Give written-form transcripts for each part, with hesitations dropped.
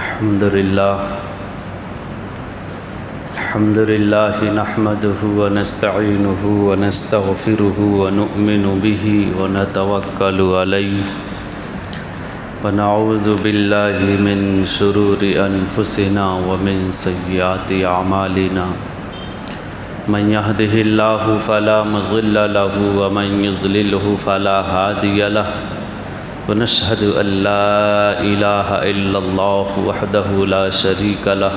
الحمد لله نحمده ونستعينه ونستغفره ونؤمن به ونتوكل عليه ونعوذ بالله من شرور أنفسنا ومن سيئات أعمالنا من يهده الله فلا مضل له ومن يضلله فلا هادي له ونشهد أن لا إله إلا الله وحده لا شريك له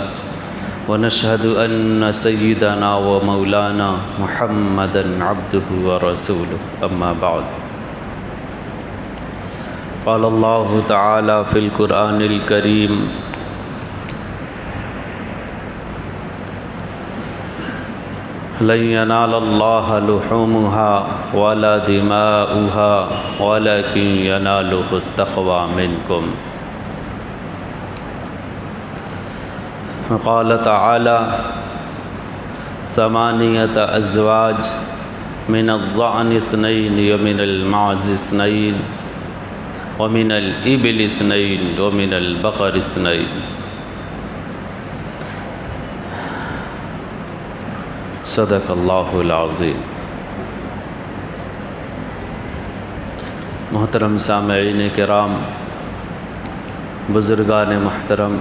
ونشهد أن سيدنا ومولانا محمدا عبده ورسوله أما بعد قال الله تعالى في القرآن الكريم لن ينال الله لحومها ولا دماؤها ولكن يناله التقوى منكم قال تعالى 8 أزواج من الضأن 2 ومن المعز 2 ومن الإبل 2 ومن البقر 2 صدق اللہ العظیم۔ محترم سامعین کرام، بزرگان محترم،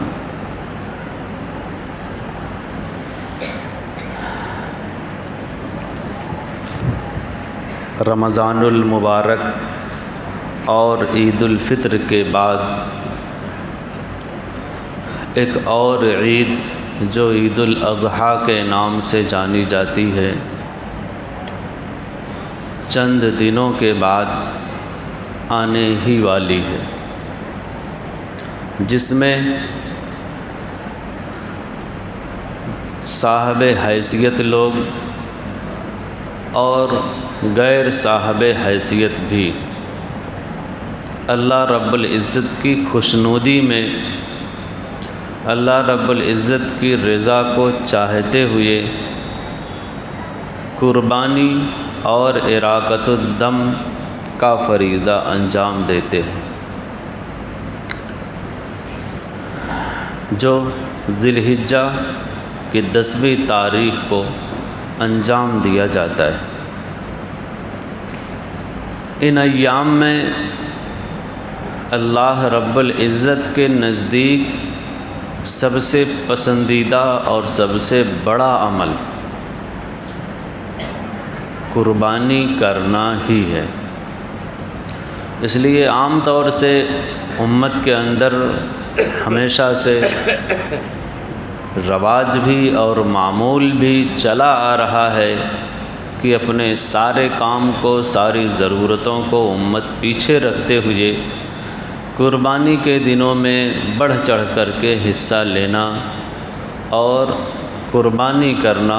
رمضان المبارک اور عید الفطر کے بعد ایک اور عید جو عید الاضحیٰ کے نام سے جانی جاتی ہے، چند دنوں کے بعد آنے ہی والی ہے، جس میں صاحب حیثیت لوگ اور غیر صاحب حیثیت بھی اللہ رب العزت کی خوشنودی میں، اللہ رب العزت کی رضا کو چاہتے ہوئے قربانی اور اراقۃ الدم کا فریضہ انجام دیتے ہیں، جو ذی الحجہ کی 10ویں تاریخ کو انجام دیا جاتا ہے۔ ان ایام میں اللہ رب العزت کے نزدیک سب سے پسندیدہ اور سب سے بڑا عمل قربانی کرنا ہی ہے۔ اس لیے عام طور سے امت کے اندر ہمیشہ سے رواج بھی اور معمول بھی چلا آ رہا ہے کہ اپنے سارے کام کو، ساری ضرورتوں کو امت پیچھے رکھتے ہوئے قربانی کے دنوں میں بڑھ چڑھ کر کے حصہ لینا اور قربانی کرنا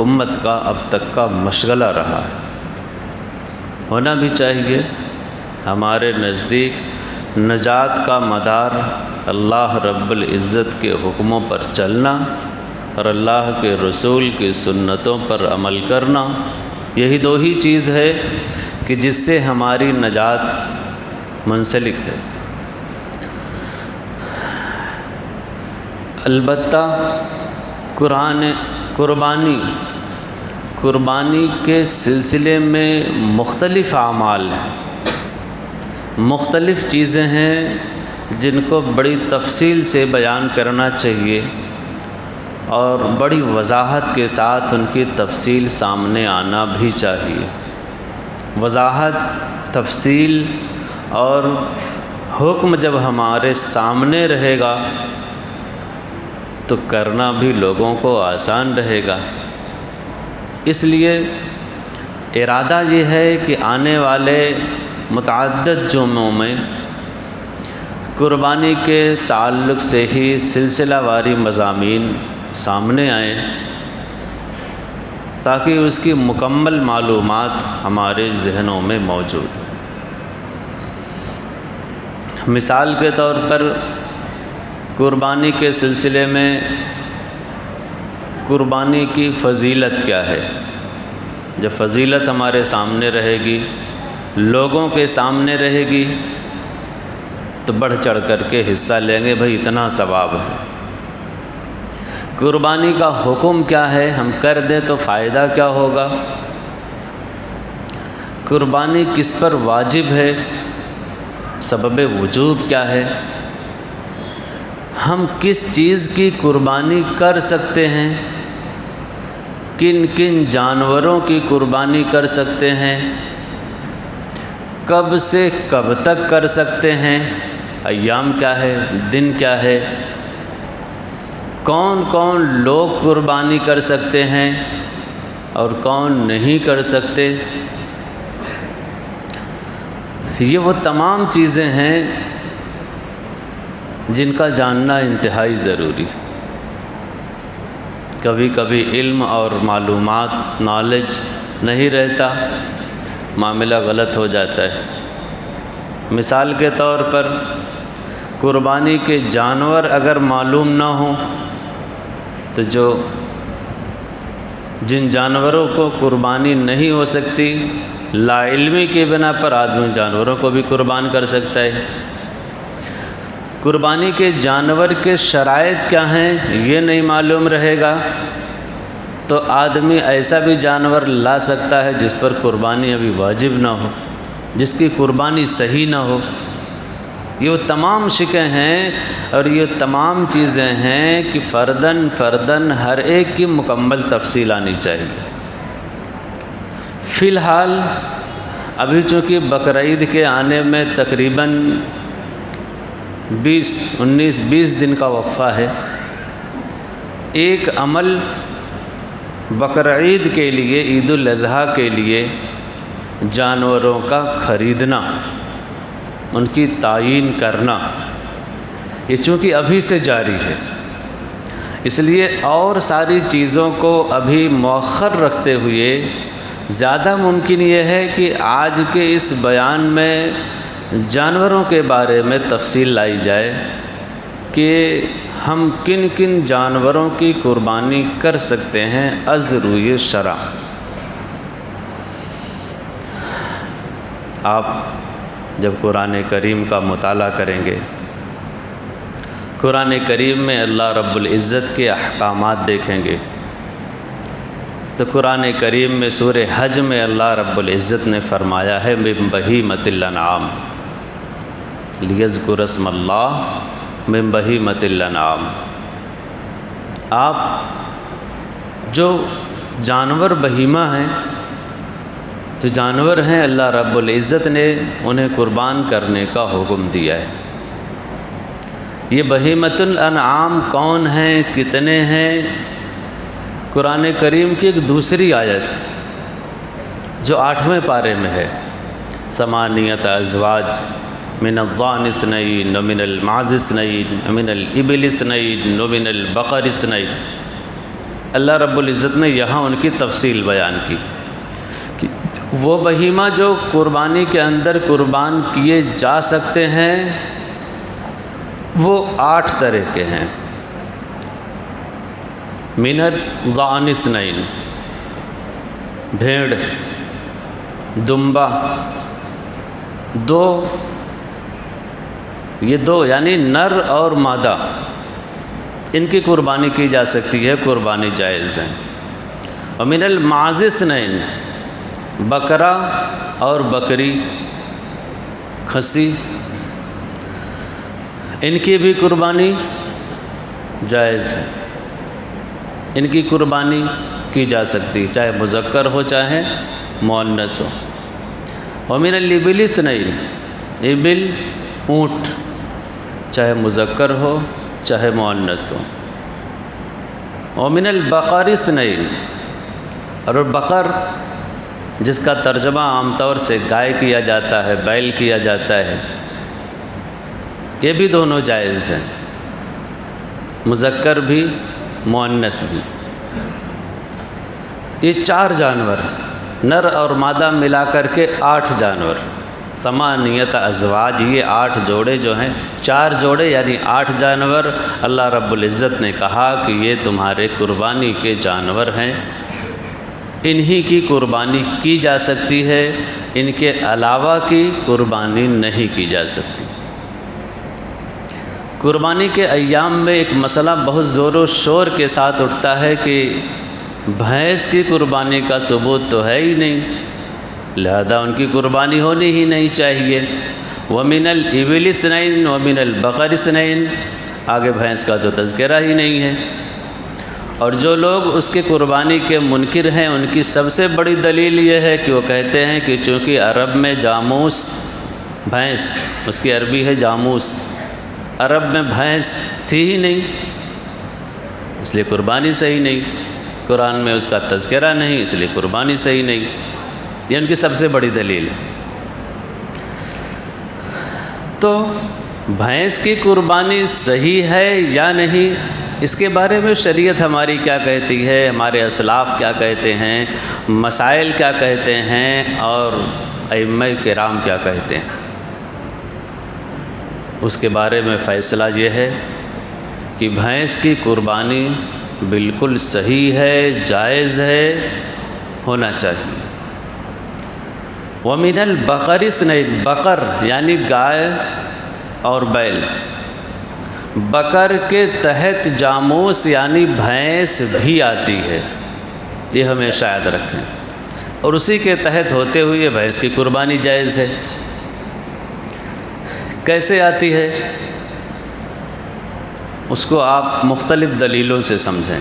امت کا اب تک کا مشغلہ رہا ہے، ہونا بھی چاہیے۔ ہمارے نزدیک نجات کا مدار اللہ رب العزت کے حکموں پر چلنا اور اللہ کے رسول کی سنتوں پر عمل کرنا، یہی دو ہی چیز ہے کہ جس سے ہماری نجات منسلک ہے۔ البتہ قربانی کے سلسلے میں مختلف اعمال ہیں، مختلف چیزیں ہیں جن کو بڑی تفصیل سے بیان کرنا چاہیے اور بڑی وضاحت کے ساتھ ان کی تفصیل سامنے آنا بھی چاہیے۔ وضاحت، تفصیل اور حکم جب ہمارے سامنے رہے گا تو کرنا بھی لوگوں کو آسان رہے گا۔ اس لیے ارادہ یہ ہے کہ آنے والے متعدد جمعوں میں قربانی کے تعلق سے ہی سلسلہ واری مضامین سامنے آئیں تاکہ اس کی مکمل معلومات ہمارے ذہنوں میں موجود ہوں۔ مثال کے طور پر قربانی کے سلسلے میں قربانی کی فضیلت کیا ہے؟ جب فضیلت ہمارے سامنے رہے گی، لوگوں کے سامنے رہے گی، تو بڑھ چڑھ کر کے حصہ لیں گے، بھئی اتنا ثواب ہے۔ قربانی کا حکم کیا ہے، ہم کر دیں تو فائدہ کیا ہوگا؟ قربانی کس پر واجب ہے، سبب وجوب کیا ہے، ہم کس چیز کی قربانی کر سکتے ہیں، کن کن جانوروں کی قربانی کر سکتے ہیں، کب سے کب تک کر سکتے ہیں، ایام کیا ہے، دن کیا ہے، کون کون لوگ قربانی کر سکتے ہیں اور کون نہیں کر سکتے، یہ وہ تمام چیزیں ہیں جن کا جاننا انتہائی ضروری۔ کبھی کبھی علم اور معلومات نالج نہیں رہتا، معاملہ غلط ہو جاتا ہے۔ مثال کے طور پر قربانی کے جانور اگر معلوم نہ ہوں تو جن جانوروں کو قربانی نہیں ہو سکتی، لا علمی کی بنا پر آدمی جانوروں کو بھی قربان کر سکتا ہے۔ قربانی کے جانور کے شرائط کیا ہیں یہ نہیں معلوم رہے گا تو آدمی ایسا بھی جانور لا سکتا ہے جس پر قربانی ابھی واجب نہ ہو، جس کی قربانی صحیح نہ ہو۔ یہ وہ تمام شکیں ہیں اور یہ تمام چیزیں ہیں کہ فرداً فرداً ہر ایک کی مکمل تفصیل آنی چاہیے۔ فی الحال ابھی چونکہ بقرعید کے آنے میں تقریباً 19-20 دن کا وقفہ ہے، ایک عمل بقرعید کے لیے، عید الاضحیٰ کے لیے جانوروں کا خریدنا، ان کی تعیین کرنا، یہ چونکہ ابھی سے جاری ہے، اس لیے اور ساری چیزوں کو ابھی مؤخر رکھتے ہوئے زیادہ ممکن یہ ہے کہ آج کے اس بیان میں جانوروں کے بارے میں تفصیل لائی جائے کہ ہم کن کن جانوروں کی قربانی کر سکتے ہیں از روئے شرع۔ آپ جب قرآن کریم کا مطالعہ کریں گے، قرآن کریم میں اللہ رب العزت کے احکامات دیکھیں گے تو قرآن کریم میں سورہ حج میں اللہ رب العزت نے فرمایا ہے من بہیمۃ الانعام لیذکر اسم اللہ من بہیمۃ الانعام۔ آپ جو جانور بہیمہ ہیں، جو جانور ہیں، اللہ رب العزت نے انہیں قربان کرنے کا حکم دیا ہے۔ یہ بہیمۃ الانعام کون ہیں، کتنے ہیں؟ قرآن کریم کی ایک دوسری آیت جو 8ویں پارے میں ہے، ثمانیۃ ازواج من الضأن اثنین ومن المعز اثنین ومن الابل اثنین ومن البقر اثنین۔ اللہ رب العزت نے یہاں ان کی تفصیل بیان کی کہ وہ بہیمہ جو قربانی کے اندر قربان کیے جا سکتے ہیں وہ 8 طرح کے ہیں۔ من الضأن اثنین، بھیڑ، دمبا، یہ دو یعنی نر اور مادہ، ان کی قربانی کی جا سکتی ہے، قربانی جائز ہے۔ ومن المعز اثنین، بکرا اور بکری، کھسی، ان کی بھی قربانی جائز ہے، ان کی قربانی کی جا سکتی، چاہے مذکر ہو چاہے مؤنث ہو۔ ومن الابل اثنین، ابل اونٹ، چاہے مذکر ہو چاہے مؤنث ہو۔ ومن البقر اثنین، اور بقر جس کا ترجمہ عام طور سے گائے کیا جاتا ہے، بیل کیا جاتا ہے، یہ بھی دونوں جائز ہیں، مذکر بھی مؤنث بھی۔ یہ 4 جانور، نر اور مادہ ملا کر کے 8 جانور، ثمانیۃ ازواج، یہ 8 جوڑے جو ہیں، 4 جوڑے یعنی 8 جانور، اللہ رب العزت نے کہا کہ یہ تمہارے قربانی کے جانور ہیں، انہی کی قربانی کی جا سکتی ہے، ان کے علاوہ کی قربانی نہیں کی جا سکتی۔ قربانی کے ایام میں ایک مسئلہ بہت زور و شور کے ساتھ اٹھتا ہے کہ بھینس کی قربانی کا ثبوت تو ہے ہی نہیں، لہذا ان کی قربانی ہونی ہی نہیں چاہیے۔ وَمِنَ الْإِبِلِ اثْنَيْنِ وَمِنَ الْبَقَرِ اثْنَيْنِ، آگے بھینس کا تو تذکرہ ہی نہیں ہے۔ اور جو لوگ اس کے قربانی کے منکر ہیں ان کی سب سے بڑی دلیل یہ ہے کہ وہ کہتے ہیں کہ چونکہ عرب میں جاموس بھینس، اس کی عربی ہے جاموس، عرب میں بھینس تھی ہی نہیں، اس لیے قربانی صحیح نہیں، قرآن میں اس کا تذکرہ نہیں، اس لیے قربانی صحیح نہیں۔ یہ ان کی سب سے بڑی دلیل ہے۔ تو بھینس کی قربانی صحیح ہے یا نہیں، اس کے بارے میں شریعت ہماری کیا کہتی ہے، ہمارے اسلاف کیا کہتے ہیں، مسائل کیا کہتے ہیں، اور ائمہ کرام کیا کہتے ہیں، اس کے بارے میں فیصلہ یہ ہے کہ بھینس کی قربانی بالکل صحیح ہے، جائز ہے، ہونا چاہیے۔ وَمِنَ الْبَقَرِ اثْنَيْنِ، بقر یعنی گائے اور بیل، بقر کے تحت جاموس یعنی بھینس بھی آتی ہے، یہ ہمیشہ یاد رکھیں، اور اسی کے تحت ہوتے ہوئے بھینس کی قربانی جائز ہے۔ کیسے آتی ہے اس کو آپ مختلف دلیلوں سے سمجھیں،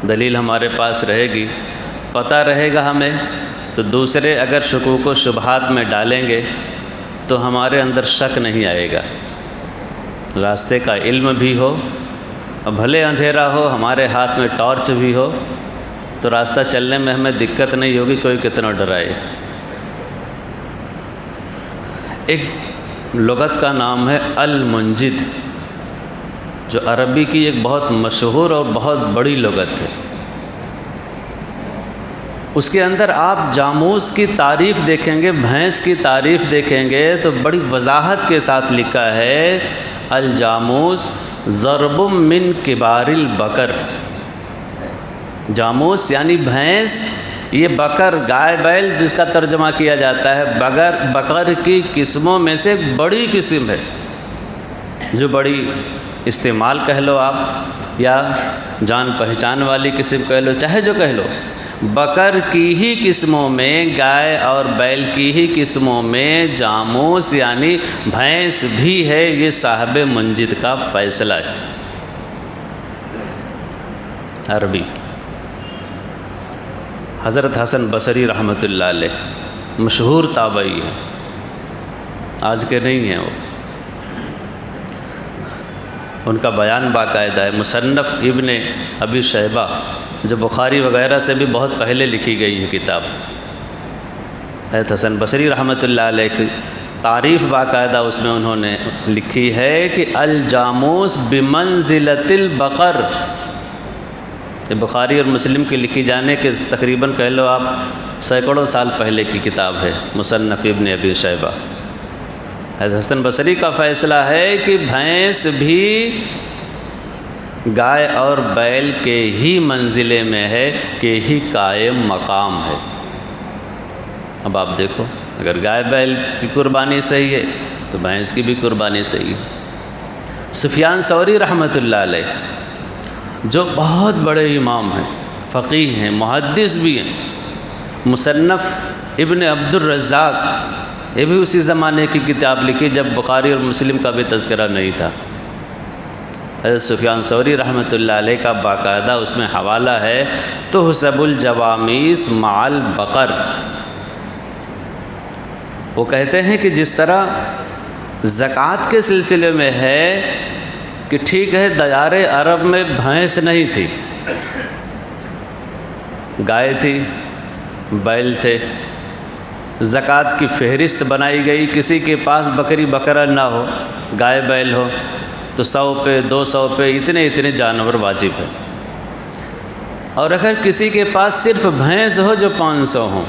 دلیل ہمارے پاس رہے گی، پتہ رہے گا ہمیں، تو دوسرے اگر شکوک و شبہات میں ڈالیں گے تو ہمارے اندر شک نہیں آئے گا، راستے کا علم بھی ہو، اور بھلے اندھیرا ہو، ہمارے ہاتھ میں ٹارچ بھی ہو، تو راستہ چلنے میں ہمیں دقت نہیں ہوگی، کوئی کتنا ڈرائے۔ ایک لغت کا نام ہے المنجد، جو عربی کی ایک بہت مشہور اور بہت بڑی لغت ہے۔ اس کے اندر آپ جاموس کی تعریف دیکھیں گے، بھینس کی تعریف دیکھیں گے تو بڑی وضاحت کے ساتھ لکھا ہے الجاموس ضرب من کبار البقر، جاموس یعنی بھینس، یہ بقر گائے بیل جس کا ترجمہ کیا جاتا ہے، بقر کی قسموں میں سے ایک بڑی قسم ہے، جو بڑی استعمال کہہ لو آپ، یا جان پہچان والی قسم کہہ لو، چاہے جو کہہ لو، بقر کی ہی قسموں میں، گائے اور بیل کی ہی قسموں میں جاموس یعنی بھینس بھی ہے، یہ صاحب منجد کا فیصلہ ہے۔ عربی حضرت حسن بصری رحمۃ اللہ علیہ مشہور تابعی ہے، آج کے نہیں ہیں وہ، ان کا بیان باقاعدہ ہے، مصنف ابن ابی شیبہ جو بخاری وغیرہ سے بھی بہت پہلے لکھی گئی ہے کتاب، حضرت حسن بصری رحمۃ اللہ علیہ کی تعریف باقاعدہ اس میں انہوں نے لکھی ہے کہ الجاموس بمنزلۃ البقر، یہ بخاری اور مسلم کی لکھی جانے کے تقریباً کہہ لو آپ سینکڑوں سال پہلے کی کتاب ہے، مصنف ابن ابی شیبہ۔ حضرت حسن بصری کا فیصلہ ہے کہ بھینس بھی گائے اور بیل کے ہی منزلے میں ہے، کہ ہی قائم مقام ہے۔ اب آپ دیکھو، اگر گائے بیل کی قربانی صحیح ہے تو بھینس کی بھی قربانی صحیح ہے۔ سفیان ثوری رحمۃ اللہ علیہ جو بہت بڑے امام ہیں، فقیہ ہیں، محدث بھی ہیں، مصنف ابن عبد الرزاق، یہ بھی اسی زمانے کی کتاب لکھی جب بخاری اور مسلم کا بھی تذکرہ نہیں تھا۔ حضرت سفیان ثوری رحمۃ اللہ علیہ کا باقاعدہ اس میں حوالہ ہے، تحسب الجوامیس مع البقر۔ وہ کہتے ہیں کہ جس طرح زکوٰۃ کے سلسلے میں ہے کہ ٹھیک ہے دیار عرب میں بھینس نہیں تھی، گائے تھی، بیل تھے، زکوٰۃ کی فہرست بنائی گئی، کسی کے پاس بکری بکرا نہ ہو، گائے بیل ہو تو 100 پہ 200 پہ اتنے جانور واجب ہے، اور اگر کسی کے پاس صرف بھینس ہو جو 500 ہوں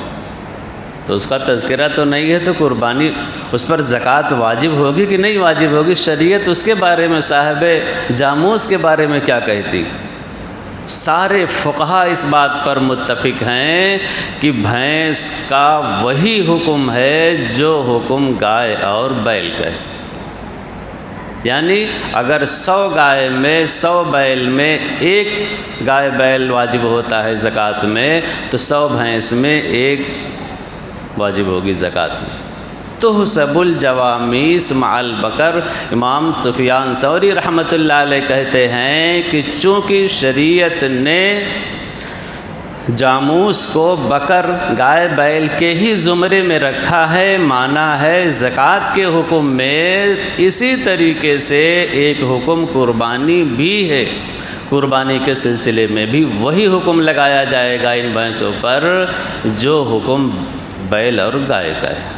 تو اس کا تذکرہ تو نہیں ہے، تو قربانی اس پر زکوٰۃ واجب ہوگی کہ نہیں واجب ہوگی؟ شریعت اس کے بارے میں، صاحب جاموس کے بارے میں کیا کہتی؟ سارے فقہا اس بات پر متفق ہیں کہ بھینس کا وہی حکم ہے جو حکم گائے اور بیل کا ہے۔ یعنی اگر 100 گائے میں 100 بیل میں 1 گائے بیل واجب ہوتا ہے زکوٰۃ میں، تو 100 بھینس میں 1 واجب ہوگی زکوٰۃ میں۔ تحسب الجوامیس مع البقر، امام سفیان ثوری رحمۃ اللہ علیہ کہتے ہیں کہ چونکہ شریعت نے جاموس کو بکر گائے بیل کے ہی زمرے میں رکھا ہے، مانا ہے زکوٰۃ کے حکم میں اسی طریقے سے ایک حکم قربانی بھی ہے، قربانی کے سلسلے میں بھی وہی حکم لگایا جائے گا ان بھینسوں پر جو حکم بیل اور گائے کا ہے۔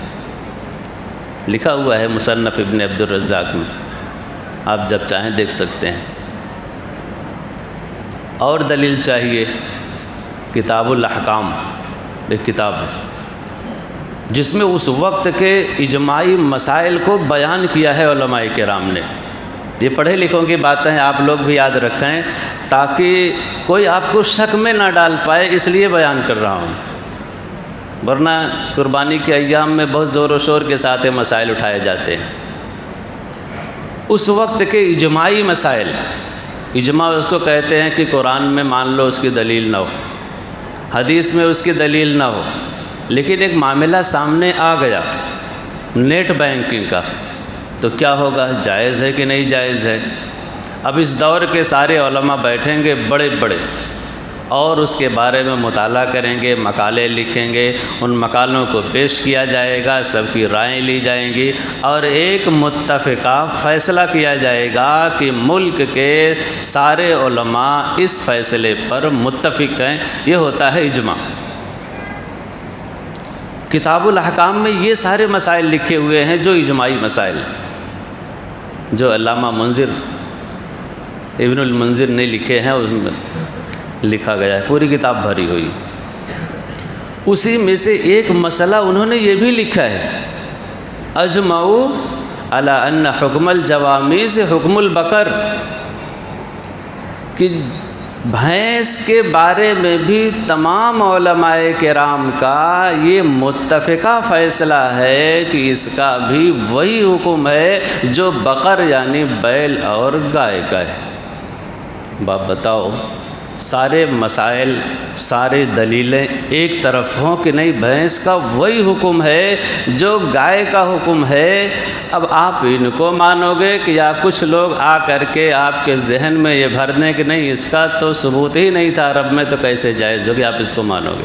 لکھا ہوا ہے مصنف ابن عبد الرزاق میں، آپ جب چاہیں دیکھ سکتے ہیں۔ اور دلیل چاہیے، کتاب الاحکام ایک کتاب ہے جس میں اس وقت کے اجماعی مسائل کو بیان کیا ہے علماء کرام نے۔ یہ پڑھے لکھوں کی باتیں ہیں، آپ لوگ بھی یاد رکھیں تاکہ کوئی آپ کو شک میں نہ ڈال پائے، اس لیے بیان کر رہا ہوں، ورنہ قربانی کے ایام میں بہت زور و شور کے ساتھ مسائل اٹھائے جاتے ہیں۔ اس وقت کے اجماعی مسائل، اجماع اس کو کہتے ہیں کہ قرآن میں مان لو اس کی دلیل نہ ہو، حدیث میں اس کی دلیل نہ ہو، لیکن ایک معاملہ سامنے آ گیا نیٹ بینکنگ کا، تو کیا ہوگا؟ جائز ہے کہ نہیں جائز ہے؟ اب اس دور کے سارے علماء بیٹھیں گے بڑے بڑے اور اس کے بارے میں مطالعہ کریں گے، مقالے لکھیں گے، ان مقالوں کو پیش کیا جائے گا، سب کی رائیں لی جائیں گی اور ایک متفقہ فیصلہ کیا جائے گا کہ ملک کے سارے علماء اس فیصلے پر متفق ہیں۔ یہ ہوتا ہے اجماع۔ کتاب الاحکام میں یہ سارے مسائل لکھے ہوئے ہیں جو اجماعی مسائل، جو علامہ منذر ابن المنذر نے لکھے ہیں، اس میں لکھا گیا ہے، پوری کتاب بھری ہوئی۔ اسی میں سے ایک مسئلہ انہوں نے یہ بھی لکھا ہے، اجمعوا علی ان حکم الجوامیس حکم البقر، کہ بھینس کے بارے میں بھی تمام علماء کرام کا یہ متفقہ فیصلہ ہے کہ اس کا بھی وہی حکم ہے جو بقر یعنی بیل اور گائے کا ہے۔ باپ بتاؤ، سارے مسائل، سارے دلیلیں ایک طرف ہوں کہ نہیں بھینس کا وہی حکم ہے جو گائے کا حکم ہے، اب آپ ان کو مانو گے کہ یا کچھ لوگ آ کر کے آپ کے ذہن میں یہ بھر دیں کہ نہیں اس کا تو ثبوت ہی نہیں تھا عرب میں، تو کیسے جائز ہوگی، آپ اس کو مانو گے؟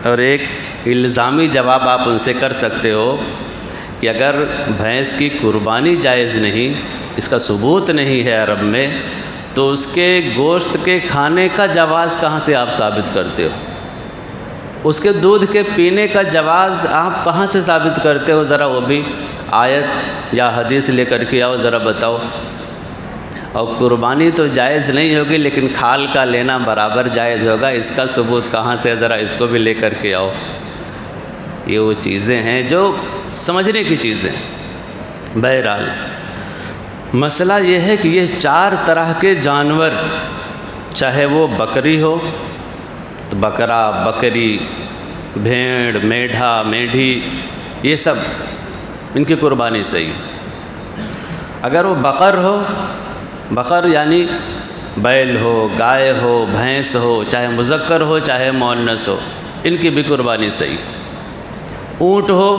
اور ایک الزامی جواب آپ ان سے کر سکتے ہو کہ اگر بھینس کی قربانی جائز نہیں، اس کا ثبوت نہیں ہے عرب میں، تو اس کے گوشت کے کھانے کا جواز کہاں سے آپ ثابت کرتے ہو؟ اس کے دودھ کے پینے کا جواز آپ کہاں سے ثابت کرتے ہو؟ ذرا وہ بھی آیت یا حدیث لے کر کے آؤ، ذرا بتاؤ۔ اور قربانی تو جائز نہیں ہوگی لیکن کھال کا لینا برابر جائز ہوگا، اس کا ثبوت کہاں سے؟ ذرا اس کو بھی لے کر کے آؤ۔ یہ وہ چیزیں ہیں جو سمجھنے کی چیزیں۔ بہرحال مسئلہ یہ ہے کہ یہ 4 طرح کے جانور، چاہے وہ بکری ہو تو بکرا، بکری، بھیڑ، میڈھا، میڈھی، یہ سب ان کی قربانی صحیح۔ اگر وہ بقر ہو، بقر یعنی بیل ہو، گائے ہو، بھینس ہو، چاہے مذکر ہو چاہے مؤنث ہو، ان کی بھی قربانی صحیح۔ اونٹ ہو،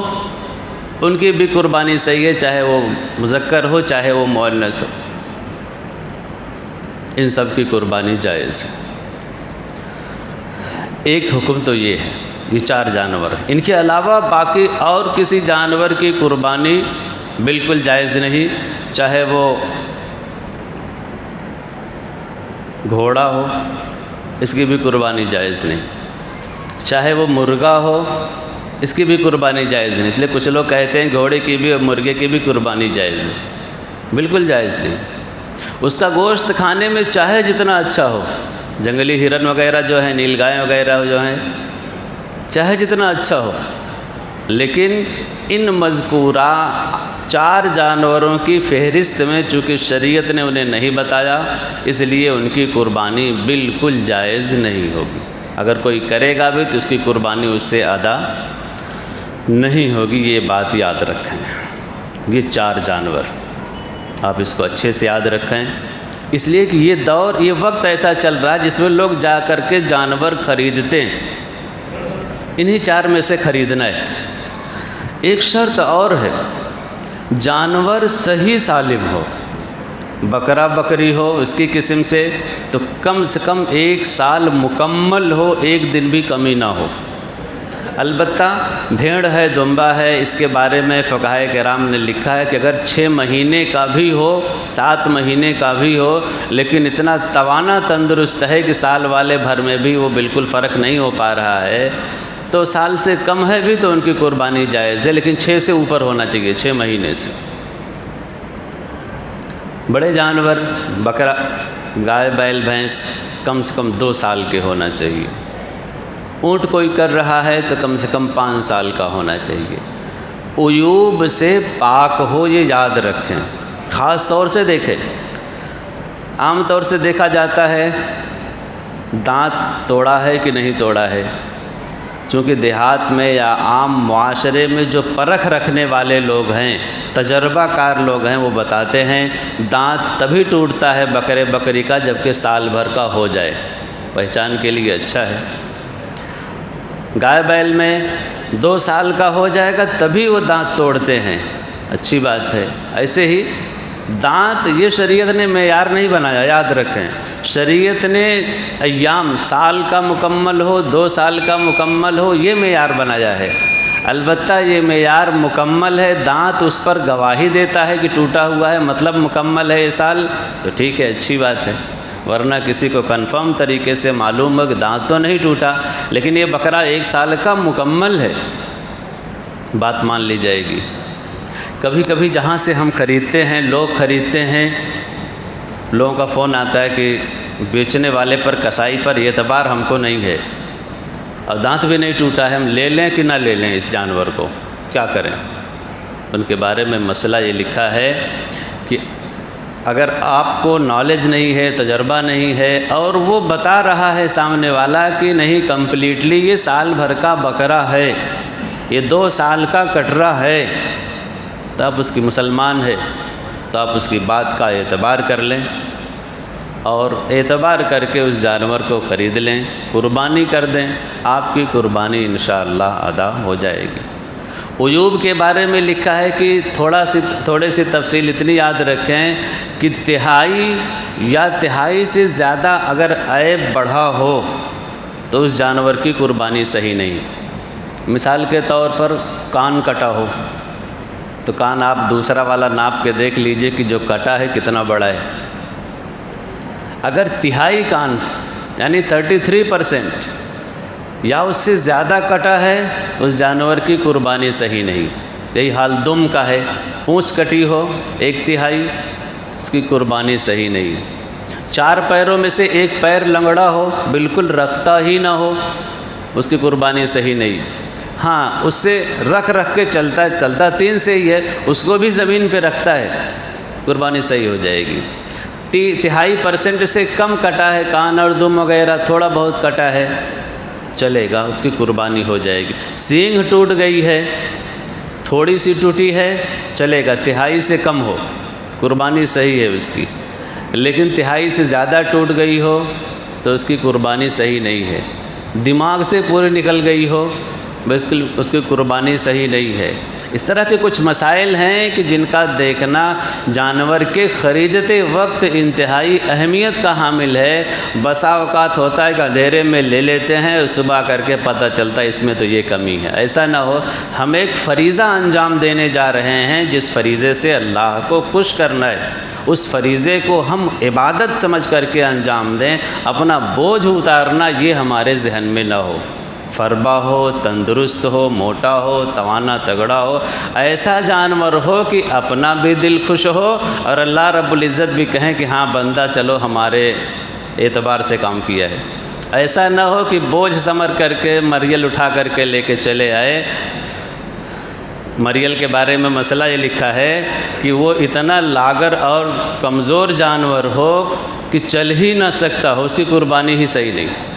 ان کی بھی قربانی صحیح ہے، چاہے وہ مذکر ہو چاہے وہ مؤنث ہو، ان سب کی قربانی جائز ہے۔ ایک حکم تو یہ ہے، یہ 4 جانور ہیں، ان کے علاوہ باقی اور کسی جانور کی قربانی بالکل جائز نہیں، چاہے وہ گھوڑا ہو، اس کی بھی قربانی جائز نہیں، چاہے وہ مرغا ہو، اس کی بھی قربانی جائز نہیں۔ اس لیے کچھ لوگ کہتے ہیں گھوڑے کی بھی اور مرغے کی بھی قربانی جائز ہے، بالکل جائز نہیں۔ اس کا گوشت کھانے میں چاہے جتنا اچھا ہو، جنگلی ہرن وغیرہ جو ہیں، نیل گائے وغیرہ جو ہیں، چاہے جتنا اچھا ہو، لیکن ان مذکورہ 4 جانوروں کی فہرست میں چونکہ شریعت نے انہیں نہیں بتایا، اس لیے ان کی قربانی بالکل جائز نہیں ہوگی۔ اگر کوئی کرے گا بھی تو اس کی قربانی اس سے ادا نہیں ہوگی، یہ بات یاد رکھیں۔ یہ 4 جانور، آپ اس کو اچھے سے یاد رکھیں، اس لیے کہ یہ دور، یہ وقت ایسا چل رہا ہے جس میں لوگ جا کر کے جانور خریدتے ہیں، انہی 4 میں سے خریدنا ہے۔ ایک شرط اور ہے، جانور صحیح سالم ہو، بکرا بکری ہو اس کی قسم سے تو کم سے کم 1 سال مکمل ہو، 1 دن بھی کمی نہ ہو۔ البتہ بھیڑ ہے، دمبا ہے، اس کے بارے میں فقہائے کرام نے لکھا ہے کہ اگر 6 مہینے کا بھی ہو، 7 مہینے کا بھی ہو، لیکن اتنا توانا تندرست ہے کہ سال والے بھر میں بھی وہ بالکل فرق نہیں ہو پا رہا ہے، تو سال سے کم ہے بھی تو ان کی قربانی جائز ہے، لیکن 6 سے اوپر ہونا چاہیے، 6 مہینے سے۔ بڑے جانور بکرا، گائے، بیل، بھینس کم سے کم 2 سال کے ہونا چاہیے۔ اونٹ کوئی کر رہا ہے تو کم سے کم 5 سال کا ہونا چاہیے۔ عیوب سے پاک ہو، یہ یاد رکھیں، خاص طور سے دیکھیں۔ عام طور سے دیکھا جاتا ہے دانت توڑا ہے کہ نہیں توڑا ہے، چونکہ دیہات میں یا عام معاشرے میں جو پرکھ رکھنے والے لوگ ہیں، تجربہ کار لوگ ہیں، وہ بتاتے ہیں دانت تبھی ٹوٹتا ہے بکرے بکری کا جبکہ سال بھر کا ہو جائے، پہچان کے لیے اچھا ہے۔ گائے بیل میں 2 سال کا ہو جائے گا تبھی وہ دانت توڑتے ہیں، اچھی بات ہے۔ ایسے ہی دانت یہ شریعت نے معیار نہیں بنایا، یاد رکھیں، شریعت نے ایام سال کا مکمل ہو، 2 سال کا مکمل ہو، یہ معیار بنایا ہے۔ البتہ یہ معیار مکمل ہے، دانت اس پر گواہی دیتا ہے کہ ٹوٹا ہوا ہے، مطلب مکمل ہے یہ سال، تو ٹھیک ہے، اچھی بات ہے۔ ورنہ کسی کو کنفرم طریقے سے معلوم ہو کہ دانت تو نہیں ٹوٹا لیکن یہ بکرا 1 سال کا مکمل ہے، بات مان لی جائے گی۔ کبھی کبھی جہاں سے ہم خریدتے ہیں، لوگ خریدتے ہیں، لوگوں کا فون آتا ہے کہ بیچنے والے پر، کسائی پر اعتبار ہم کو نہیں ہے، اور دانت بھی نہیں ٹوٹا ہے، ہم لے لیں کہ نہ لے لیں اس جانور کو، کیا کریں؟ ان کے بارے میں مسئلہ یہ لکھا ہے کہ اگر آپ کو نالج نہیں ہے، تجربہ نہیں ہے، اور وہ بتا رہا ہے سامنے والا کہ نہیں کمپلیٹلی یہ سال بھر کا بکرا ہے، یہ 2 سال کا کٹرا ہے، تو آپ اس کی مسلمان ہے تو آپ اس کی بات کا اعتبار کر لیں اور اعتبار کر کے اس جانور کو خرید لیں، قربانی کر دیں، آپ کی قربانی انشاءاللہ ادا ہو جائے گی۔ عیوب کے بارے میں لکھا ہے کہ تھوڑے سی تفصیل اتنی یاد رکھیں کہ تہائی سے زیادہ اگر عیب بڑھا ہو تو اس جانور کی قربانی صحیح نہیں۔ مثال کے طور پر کان کٹا ہو تو کان آپ دوسرا والا ناپ کے دیکھ لیجئے کہ جو کٹا ہے کتنا بڑا ہے۔ اگر تہائی کان یعنی 33% یا اس سے زیادہ کٹا ہے اس جانور کی قربانی صحیح نہیں۔ یہی حال دم کا ہے، پونچھ کٹی ہو 1/3 اس کی قربانی صحیح نہیں۔ 4 پیروں میں سے 1 پیر لنگڑا ہو، بالکل رکھتا ہی نہ ہو، اس کی قربانی صحیح نہیں۔ ہاں اس سے رکھ کے چلتا 3 سے ہی ہے، اس کو بھی زمین پہ رکھتا ہے، قربانی صحیح ہو جائے گی۔ 0.5% سے کم کٹا ہے، کان اور دم وغیرہ تھوڑا بہت کٹا ہے، چلے گا، اس کی قربانی ہو جائے گی۔ سینگ ٹوٹ گئی ہے، تھوڑی سی ٹوٹی ہے، چلے گا، 1/3 سے کم ہو، قربانی صحیح ہے اس کی۔ لیکن 1/3 سے زیادہ ٹوٹ گئی ہو تو اس کی قربانی صحیح نہیں ہے۔ دماغ سے پوری نکل گئی ہو بس اس کی قربانی صحیح نہیں ہے۔ اس طرح کے کچھ مسائل ہیں کہ جن کا دیکھنا جانور کے خریدتے وقت انتہائی اہمیت کا حامل ہے۔ بسا اوقات ہوتا ہے کہ اندھیرے میں لے لیتے ہیں، صبح کر کے پتہ چلتا ہے اس میں تو یہ کمی ہے۔ ایسا نہ ہو، ہم ایک فریضہ انجام دینے جا رہے ہیں، جس فریضے سے اللہ کو خوش کرنا ہے، اس فریضے کو ہم عبادت سمجھ کر کے انجام دیں، اپنا بوجھ اتارنا یہ ہمارے ذہن میں نہ ہو۔ فربا ہو، تندرست ہو، موٹا ہو، توانا تگڑا ہو، ایسا جانور ہو کہ اپنا بھی دل خوش ہو اور اللہ رب العزت بھی کہیں کہ ہاں بندہ چلو ہمارے اعتبار سے کام کیا ہے۔ ایسا نہ ہو کہ بوجھ سمر کر کے مریل اٹھا کر کے لے کے چلے آئے۔ مریل کے بارے میں مسئلہ یہ لکھا ہے کہ وہ اتنا لاغر اور کمزور جانور ہو کہ چل ہی نہ سکتا ہو، اس کی قربانی ہی صحیح نہیں۔